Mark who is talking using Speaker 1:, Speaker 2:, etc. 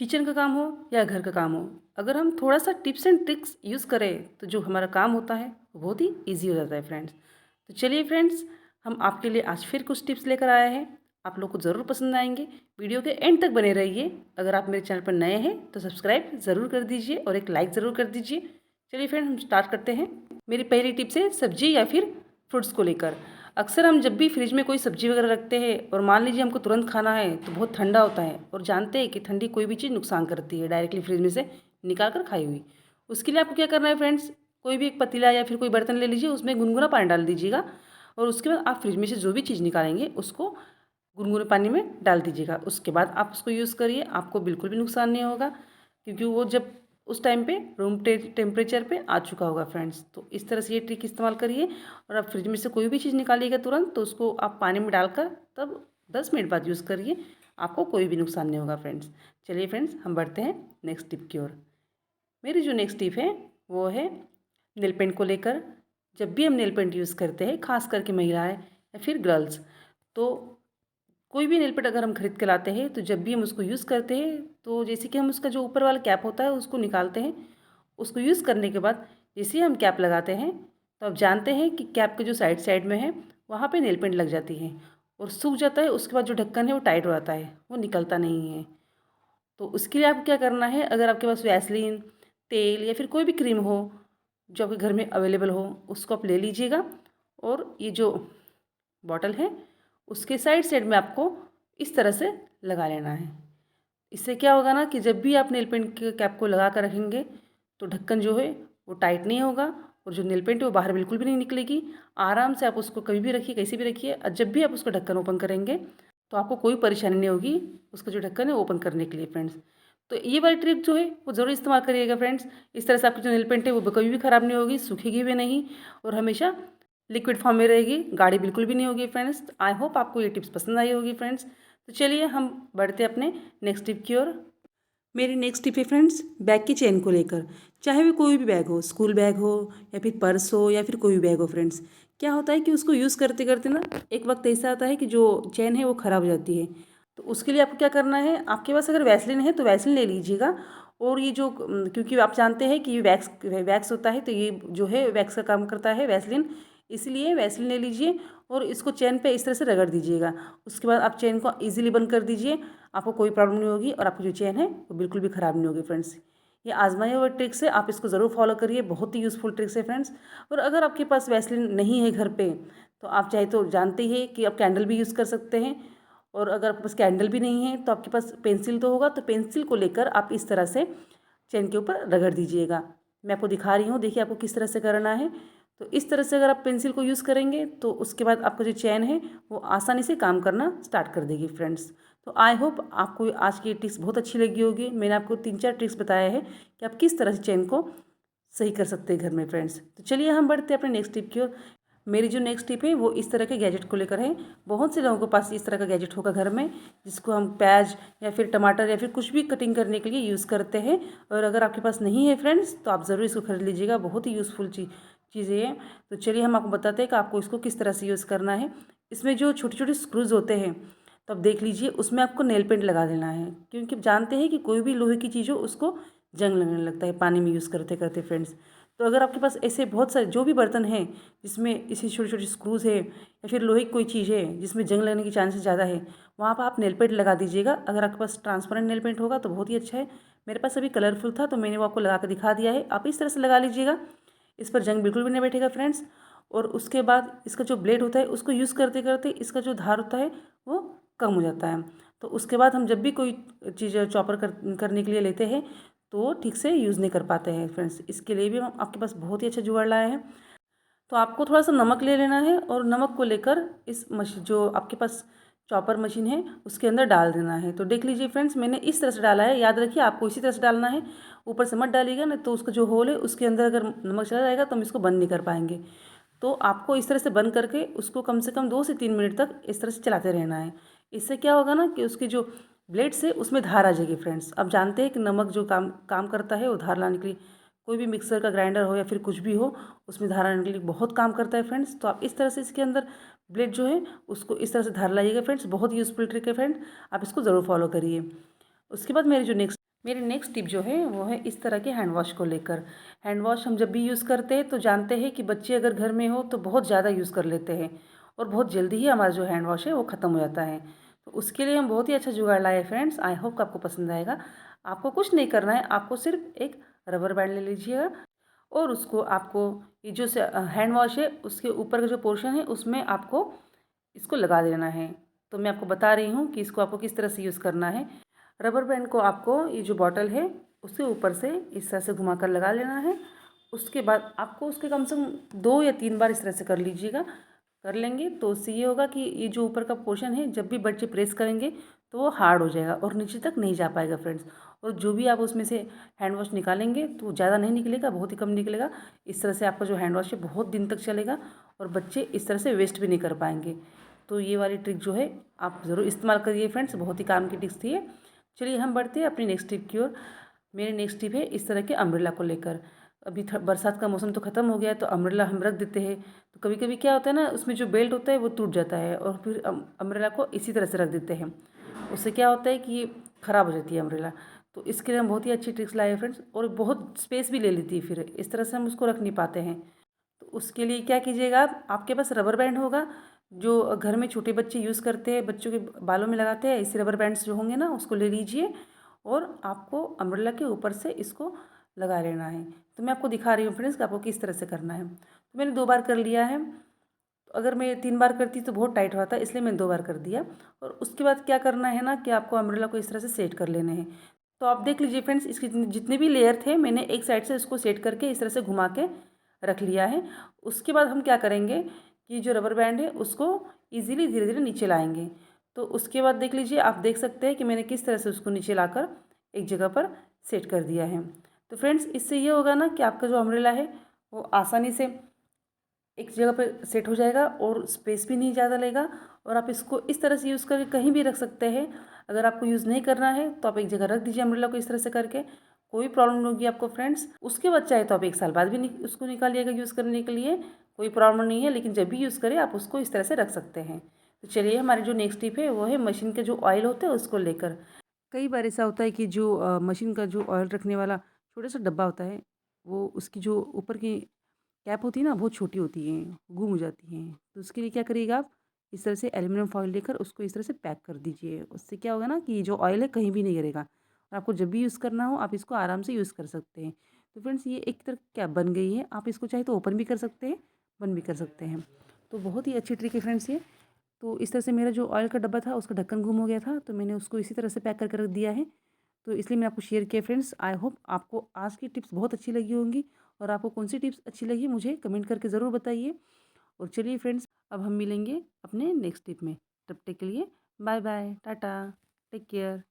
Speaker 1: Kitchen का काम हो या घर का काम हो, अगर हम थोड़ा सा टिप्स एंड ट्रिक्स यूज़ करें तो जो हमारा काम होता है वो बहुत ही ईजी हो जाता है फ्रेंड्स। तो चलिए फ्रेंड्स, हम आपके लिए आज फिर कुछ टिप्स लेकर आए हैं। आप लोग को ज़रूर पसंद आएंगे। वीडियो के एंड तक बने रहिए। अगर आप मेरे चैनल पर नए हैं तो सब्सक्राइब ज़रूर कर दीजिए और एक लाइक ज़रूर कर दीजिए। चलिए फ्रेंड, हम स्टार्ट करते हैं। मेरी पहली टिप्स है सब्जी या फिर फ्रूट्स को लेकर। अक्सर हम जब भी फ्रिज में कोई सब्जी वगैरह रखते हैं और मान लीजिए हमको तुरंत खाना है तो बहुत ठंडा होता है, और जानते हैं कि ठंडी कोई भी चीज़ नुकसान करती है डायरेक्टली फ्रिज में से निकाल कर खाई हुई। उसके लिए आपको क्या करना है फ्रेंड्स, कोई भी एक पतीला या फिर कोई बर्तन ले लीजिए, उसमें गुनगुना पानी डाल दीजिएगा और उसके बाद आप फ्रिज में से जो भी चीज़ निकालेंगे उसको गुनगुने पानी में डाल दीजिएगा। उसके बाद आप उसको यूज़ करिए, आपको बिल्कुल भी नुकसान नहीं होगा, क्योंकि वो जब उस टाइम पे रूम टेम्परेचर पे आ चुका होगा फ्रेंड्स। तो इस तरह से ये ट्रिक इस्तेमाल करिए। और आप फ्रिज में से कोई भी चीज़ निकालिएगा तुरंत तो उसको आप पानी में डालकर तब 10 मिनट बाद यूज़ करिए, आपको कोई भी नुकसान नहीं होगा फ्रेंड्स। चलिए फ्रेंड्स, हम बढ़ते हैं नेक्स्ट टिप की ओर। मेरी जो नेक्स्ट टिप है वो है नेल पेंट को लेकर। जब भी हम नेल पेंट यूज़ करते हैं, खास करके महिलाएं या फिर गर्ल्स, तो कोई भी नेल पेंट अगर हम खरीद के लाते हैं तो जब भी हम उसको यूज़ करते हैं तो जैसे कि हम उसका जो ऊपर वाला कैप होता है उसको निकालते हैं। उसको यूज़ करने के बाद जैसे ही हम कैप लगाते हैं तो आप जानते हैं कि कैप के जो साइड साइड में है वहाँ पे नेल पेंट लग जाती है और सूख जाता है। उसके बाद जो ढक्कन है वो टाइट हो जाता है, वो निकलता नहीं है। तो उसके लिए आपको क्या करना है, अगर आपके पास वैसलीन, तेल या फिर कोई भी क्रीम हो जो आपके घर में अवेलेबल हो, उसको आप ले लीजिएगा और ये जो बॉटल है उसके साइड साइड में आपको इस तरह से लगा लेना है। इससे क्या होगा ना कि जब भी आप नेल पेंट के कैप को लगा कर रखेंगे तो ढक्कन जो है वो टाइट नहीं होगा और जो नेल पेंट है वो बाहर बिल्कुल भी नहीं निकलेगी। आराम से आप उसको कभी भी रखिए, कैसे भी रखिए, और जब भी आप उसका ढक्कन ओपन करेंगे तो आपको कोई परेशानी नहीं होगी उसका जो ढक्कन है ओपन करने के लिए फ्रेंड्स। तो ये वाली ट्रिक जो है वो ज़रूर इस्तेमाल करिएगा फ्रेंड्स। इस तरह से आपकी जो नेल पेंट है वो कभी भी ख़राब नहीं होगी, सूखेगी भी नहीं और हमेशा लिक्विड फॉर्म में रहेगी, गाढ़ी बिल्कुल भी नहीं होगी फ्रेंड्स। आई होप आपको ये टिप्स पसंद आई होगी फ्रेंड्स। तो चलिए हम बढ़ते अपने नेक्स्ट टिप की ओर। मेरी नेक्स्ट टिप है फ्रेंड्स बैग की चेन को लेकर। चाहे वो कोई भी बैग हो, स्कूल बैग हो या फिर पर्स हो या फिर कोई भी बैग हो फ्रेंड्स, क्या होता है कि उसको यूज़ करते करते ना एक वक्त ऐसा आता है कि जो चेन है वो ख़राब हो जाती है। तो उसके लिए आपको क्या करना है, आपके पास अगर वैसलीन है तो वैसलीन ले लीजिएगा। और ये जो क्योंकि आप जानते हैं कि ये वैक्स वैक्स होता है, तो ये जो है वैक्स का काम करता है वैसलीन, इसलिए वैसलीन ले लीजिए और इसको चेन पे इस तरह से रगड़ दीजिएगा। उसके बाद आप चेन को ईजिली बंद कर दीजिए, आपको कोई प्रॉब्लम नहीं होगी और आपकी जो चेन है वो बिल्कुल भी ख़राब नहीं होगी फ्रेंड्स। ये आजमाए हुए ट्रिक्स है, आप इसको ज़रूर फॉलो करिए, बहुत ही यूज़फुल ट्रिक्स है फ्रेंड्स। और अगर आपके पास वैसलीन नहीं है घर पे तो आप चाहे तो जानते ही कि आप कैंडल भी यूज़ कर सकते हैं। और अगर आपके पास कैंडल भी नहीं है तो आपके पास पेंसिल तो होगा, तो पेंसिल को लेकर आप इस तरह से चेन के ऊपर रगड़ दीजिएगा। मैं आपको दिखा रही हूँ, देखिए आपको किस तरह से करना है। तो इस तरह से अगर आप पेंसिल को यूज़ करेंगे तो उसके बाद आपका जो चेन है वो आसानी से काम करना स्टार्ट कर देगी फ्रेंड्स। तो आई होप आपको आज की ट्रिक्स बहुत अच्छी लगी होगी। मैंने आपको 3-4 ट्रिक्स बताया है कि आप किस तरह से चेन को सही कर सकते हैं घर में फ्रेंड्स। तो चलिए हम बढ़ते हैं अपने नेक्स्ट टिप की ओर। मेरी जो नेक्स्ट टिप है वो इस तरह के गैजेट को लेकर है। बहुत से लोगों के पास इस तरह का गैजेट होगा घर में, जिसको हम प्याज या फिर टमाटर या फिर कुछ भी कटिंग करने के लिए यूज़ करते हैं। और अगर आपके पास नहीं है फ्रेंड्स तो आप ज़रूर इसको खरीद लीजिएगा, बहुत ही यूज़फुल चीज़ें हैं। तो चलिए हम आपको बताते हैं कि आपको इसको किस तरह से यूज़ करना है। इसमें जो छोटे छोटे स्क्रूज होते हैं तो आप देख लीजिए, उसमें आपको नेल पेंट लगा देना है, क्योंकि आप जानते हैं कि कोई भी लोहे की चीज़ हो उसको जंग लगने लगता है पानी में यूज़ करते करते फ्रेंड्स। तो अगर आपके पास ऐसे बहुत सारे जो भी बर्तन हैं जिसमें इसी छोटे छोटे स्क्रूज है या फिर लोहे की कोई चीज़ है जिसमें जंग लगने की चांसेस ज़्यादा है, वहाँ पर आप नेल पेंट लगा दीजिएगा। अगर आपके पास ट्रांसपेरेंट नेल पेंट होगा तो बहुत ही अच्छा है। मेरे पास अभी कलरफुल था तो मैंने वो आपको लगा कर दिखा दिया है, आप इस तरह से लगा लीजिएगा। इस पर जंग बिल्कुल भी नहीं बैठेगा फ्रेंड्स। और उसके बाद इसका जो ब्लेड होता है उसको यूज़ करते करते इसका जो धार होता है वो कम हो जाता है। तो उसके बाद हम जब भी कोई चीज़ चॉपर करने के लिए लेते हैं तो ठीक से यूज़ नहीं कर पाते हैं फ्रेंड्स। इसके लिए भी हम आपके पास बहुत ही अच्छा जुगाड़ लाए हैं। तो आपको थोड़ा सा नमक ले लेना है और नमक को लेकर इस मशीन जो आपके पास चॉपर मशीन है उसके अंदर डाल देना है। तो देख लीजिए फ्रेंड्स, मैंने इस तरह से डाला है, याद रखिए आपको इसी तरह से डालना है। ऊपर से मत डालिएगा, नहीं तो उसका जो होल है उसके अंदर अगर नमक चला जाएगा तो हम इसको बंद नहीं कर पाएंगे। तो आपको इस तरह से बंद करके उसको कम से कम 2 से 3 मिनट तक इस तरह से चलाते रहना है। इससे क्या होगा ना कि उसकी जो ब्लेड से उसमें धार आ जाएगी फ्रेंड्स। अब जानते हैं कि नमक जो काम काम करता है वो धार लाने के लिए, कोई भी मिक्सर का ग्राइंडर हो या फिर कुछ भी हो उसमें धार आने के लिए बहुत काम करता है फ्रेंड्स। तो आप इस तरह से इसके अंदर ब्लेड जो है उसको इस तरह से धार लाइएगा फ्रेंड्स, बहुत यूज़फुल ट्रिक है फ्रेंड, आप इसको ज़रूर फॉलो करिए। उसके बाद मेरी जो नेक्स्ट मेरी नेक्स्ट टिप जो है वो है इस तरह के हैंड वॉश को लेकर। हैंड वॉश हम जब भी यूज़ करते हैं तो जानते हैं कि बच्चे अगर घर में हो तो बहुत ज़्यादा यूज़ कर लेते हैं और बहुत जल्दी ही हमारा जो हैंड वॉश है वो ख़त्म हो जाता है। तो उसके लिए हम बहुत ही अच्छा जुगाड़ लाए हैं फ्रेंड्स। आई होप आपको पसंद आएगा। आपको कुछ नहीं करना है, आपको सिर्फ एक रबर बैंड ले लीजिएगा और उसको आपको ये जो हैंड वॉश है उसके ऊपर का जो पोर्शन है उसमें आपको इसको लगा देना है। तो मैं आपको बता रही हूँ कि इसको आपको किस तरह से यूज़ करना है। रबर बैंड को आपको ये जो बॉटल है उसके ऊपर से इस तरह से घुमाकर लगा लेना है। उसके बाद आपको उसके कम से कम 2 या 3 बार इस तरह से कर लीजिएगा। कर लेंगे तो उससे ये होगा कि ये जो ऊपर का पोर्शन है जब भी बच्चे प्रेस करेंगे तो वो हार्ड हो जाएगा और नीचे तक नहीं जा पाएगा फ्रेंड्स। और जो भी आप उसमें से हैंड वॉश निकालेंगे तो ज़्यादा नहीं निकलेगा, बहुत ही कम निकलेगा। इस तरह से आपका जो हैंड वॉश है बहुत दिन तक चलेगा और बच्चे इस तरह से वेस्ट भी नहीं कर पाएंगे। तो ये वाली ट्रिक जो है आप ज़रूर इस्तेमाल करिए फ्रेंड्स, बहुत ही काम की ट्रिक्स थी ये। चलिए हम बढ़ते हैं अपनी नेक्स्ट टिप की ओर। मेरी नेक्स्ट टिप है इस तरह के अम्ब्रेला को लेकर। अभी बरसात का मौसम तो ख़त्म हो गया है तो अम्ब्रेला हम रख देते हैं। तो कभी कभी क्या होता है ना, उसमें जो बेल्ट होता है वो टूट जाता है और फिर अम्ब्रेला को इसी तरह से रख देते हैं। उससे क्या होता है कि ये ख़राब हो जाती है अम्ब्रेला। तो इसके लिए हम बहुत ही अच्छी ट्रिक्स लाए हैं फ्रेंड्स और बहुत स्पेस भी ले लेती है, फिर इस तरह से हम उसको रख नहीं पाते हैं। तो उसके लिए क्या कीजिएगा आप, आपके पास रबर बैंड होगा जो घर में छोटे बच्चे यूज़ करते हैं, बच्चों के बालों में लगाते हैं, ऐसे रबर बैंड्स जो होंगे ना उसको ले लीजिए और आपको अम्ब्रेला के ऊपर से इसको लगा लेना है। तो मैं आपको दिखा रही हूँ फ्रेंड्स कि आपको किस तरह से करना है। तो मैंने 2 बार कर लिया है। तो अगर मैं 3 बार करती तो बहुत टाइट होता, इसलिए मैंने 2 बार कर दिया। और उसके बाद क्या करना है ना कि आपको अम्ब्रेला को इस तरह से सेट कर लेने हैं। तो आप देख लीजिए फ्रेंड्स, इसके जितने भी लेयर थे मैंने एक साइड से इसको सेट करके इस तरह से घुमा के रख लिया है। उसके बाद हम क्या करेंगे कि जो रबर बैंड है उसको ईज़िली धीरे धीरे नीचे लाएंगे। तो उसके बाद देख लीजिए, आप देख सकते हैं कि मैंने किस तरह से उसको नीचे लाकर एक जगह पर सेट कर दिया है। तो फ्रेंड्स इससे ये होगा ना कि आपका जो अम्ब्रेला है वो आसानी से एक जगह पर सेट हो जाएगा और स्पेस भी नहीं ज़्यादा लेगा। और आप इसको इस तरह से यूज़ करके कहीं भी रख सकते हैं। अगर आपको यूज़ नहीं करना है तो आप एक जगह रख दीजिए अम्ब्रेला को इस तरह से करके, कोई प्रॉब्लम नहीं होगी आपको फ्रेंड्स। उसके बाद चाहे तो आप 1 साल बाद भी उसको निकालिएगा यूज़ करने के लिए, कोई प्रॉब्लम नहीं है। लेकिन जब भी यूज़ करें आप उसको इस तरह से रख सकते हैं। तो चलिए हमारी जो नेक्स्ट टिप है वो है मशीन के जो ऑयल होते हैं उसको लेकर। कई बार ऐसा होता है कि जो मशीन का जो ऑयल रखने वाला छोटा सा डब्बा होता है, वो उसकी जो ऊपर की कैप होती है ना बहुत छोटी होती है, गुम हो जाती हैं। तो उसके लिए क्या करिएगा आप, इस तरह से एल्युमिनियम फॉइल लेकर उसको इस तरह से पैक कर दीजिए। उससे क्या होगा ना कि ये जो ऑयल है कहीं भी नहीं गिरेगा और आपको जब भी यूज़ करना हो आप इसको आराम से यूज़ कर सकते हैं। तो फ्रेंड्स ये एक तरह कैप बन गई है, आप इसको चाहे तो ओपन भी कर सकते हैं, बंद भी कर सकते हैं। तो बहुत ही अच्छी ट्रिक है फ्रेंड्स ये। तो इस तरह से मेरा जो ऑयल का डब्बा था उसका ढक्कन गुम हो गया था, तो मैंने उसको इसी तरह से पैक करके रख दिया है। तो इसलिए मैंने आपको शेयर किया फ्रेंड्स। आई होप आपको आज की टिप्स बहुत अच्छी लगी होंगी और आपको कौन सी टिप्स अच्छी लगी मुझे कमेंट करके ज़रूर बताइए। और चलिए फ्रेंड्स, अब हम मिलेंगे अपने नेक्स्ट टिप में। तब तक के लिए bye bye, tata, take care.